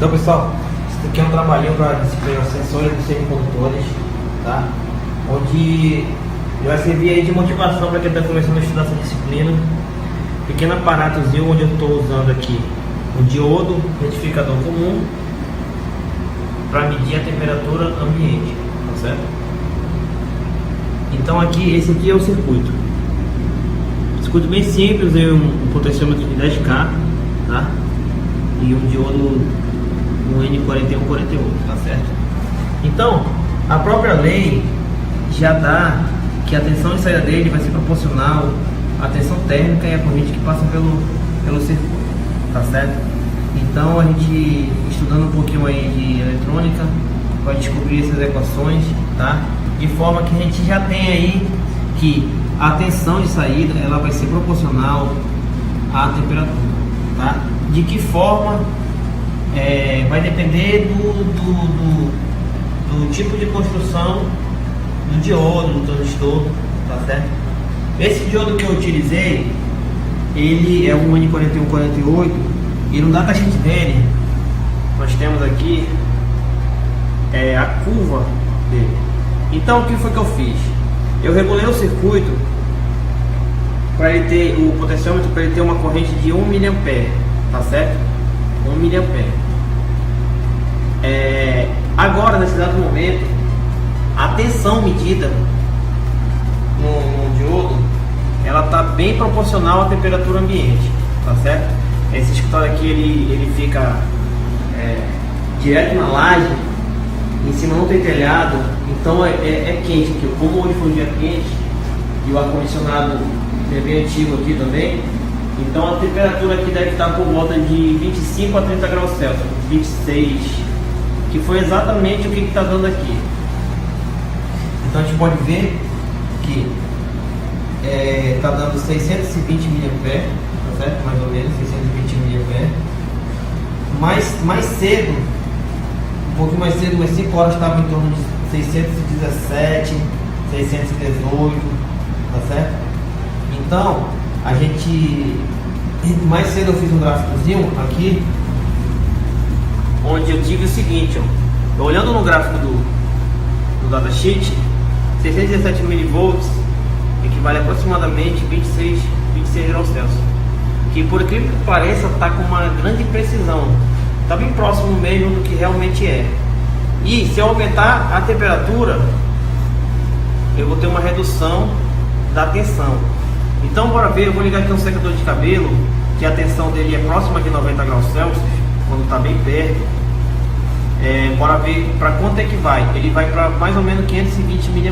Então, pessoal, isso aqui é um trabalhinho para disciplina sensores dos semicondutores, tá? Onde vai servir aí de motivação para quem está começando a estudar essa disciplina. Pequeno aparatozinho onde eu estou usando aqui um diodo retificador comum para medir a temperatura ambiente, tá certo? Então aqui, esse aqui é o circuito. Circuito bem simples, usei um potenciômetro de 10K, tá? E um diodo, um N4148, tá certo? Então, a própria lei já dá que a tensão de saída dele vai ser proporcional à tensão térmica e à corrente que passa pelo circuito, tá certo? Então a gente, estudando um pouquinho aí de eletrônica, vai descobrir essas equações, tá? De forma que a gente já tem aí que a tensão de saída ela vai ser proporcional à temperatura, tá? De que forma? Vai depender do tipo de construção do diodo, do transistor, tá certo? Esse diodo que eu utilizei, ele é um N4148 e no datasheet dele nós temos aqui a curva dele. Então o que foi que eu fiz? Eu regulei o circuito para ele ter o potenciômetro, para ele ter uma corrente de 1 mA, tá certo? 1 mA. Agora, nesse exato momento, a tensão medida no diodo, ela está bem proporcional à temperatura ambiente, tá certo? Esse escritório aqui ele fica direto na laje, em cima não tem telhado, então é quente aqui. Como hoje foi um dia quente e o ar-condicionado é bem antigo aqui também, então a temperatura aqui deve estar por volta de 25 a 30 graus Celsius, 26, que foi exatamente o que está dando aqui. Então a gente pode ver que está dando 620 mA, tá certo? Mais ou menos 620 mA. Mais cedo, um pouquinho mais cedo, umas 5 horas estava em torno de 617, 618, tá certo? Então, a gente, mais cedo eu fiz um gráficozinho aqui, onde eu tive o seguinte, ó, olhando no gráfico do datasheet, 617 mV equivale a aproximadamente 26 graus Celsius, que por incrível que pareça está com uma grande precisão, está bem próximo mesmo do que realmente é. E se eu aumentar a temperatura, eu vou ter uma redução da tensão. Então bora ver, eu vou ligar aqui um secador de cabelo, que a tensão dele é próxima de 90 graus Celsius, quando está bem perto. Bora ver para quanto é que vai. Ele vai para mais ou menos 520 mA.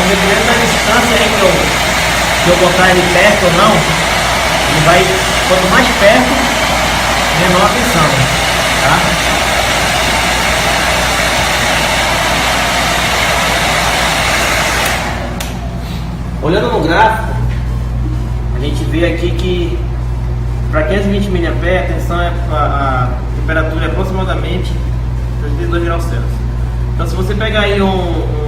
Dependendo da distância aí que eu botar ele perto ou não, ele vai, quanto mais perto, menor a tensão, tá? Olhando no gráfico, a gente vê aqui que para 520 mA a tensão a temperatura é aproximadamente 32 graus Celsius. Então se você pegar aí um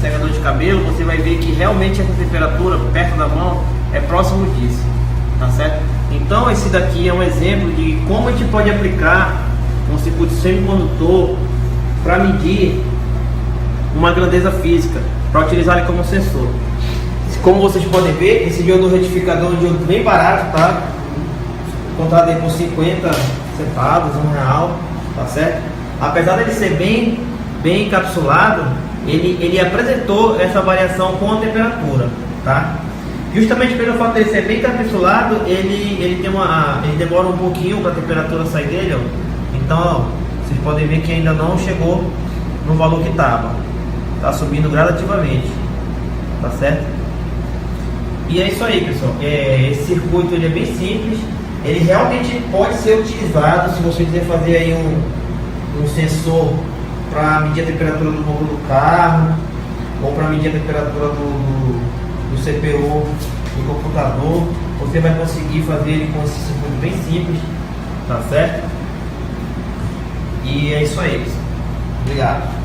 secador de cabelo, você vai ver que realmente essa temperatura perto da mão é próximo disso, tá certo? Então esse daqui é um exemplo de como a gente pode aplicar um circuito semicondutor para medir uma grandeza física, para utilizar ele como sensor. Como vocês podem ver, esse diodo retificador é um diodo bem barato, tá? Comprado aí por 50 centavos, R$1, tá certo? Apesar dele ser bem encapsulado, ele apresentou essa variação com a temperatura, tá? Justamente pelo fato dele ser bem encapsulado, ele demora um pouquinho para a temperatura sair dele, ó. Então, ó, vocês podem ver que ainda não chegou no valor que estava, tá subindo gradativamente, tá certo? E é isso aí, pessoal. Esse circuito ele é bem simples, Ele realmente pode ser utilizado se você quiser fazer aí um sensor para medir a temperatura do motor do carro, ou para medir a temperatura do CPU do computador. Você vai conseguir fazer ele com esse circuito bem simples, tá certo? E é isso aí. Obrigado.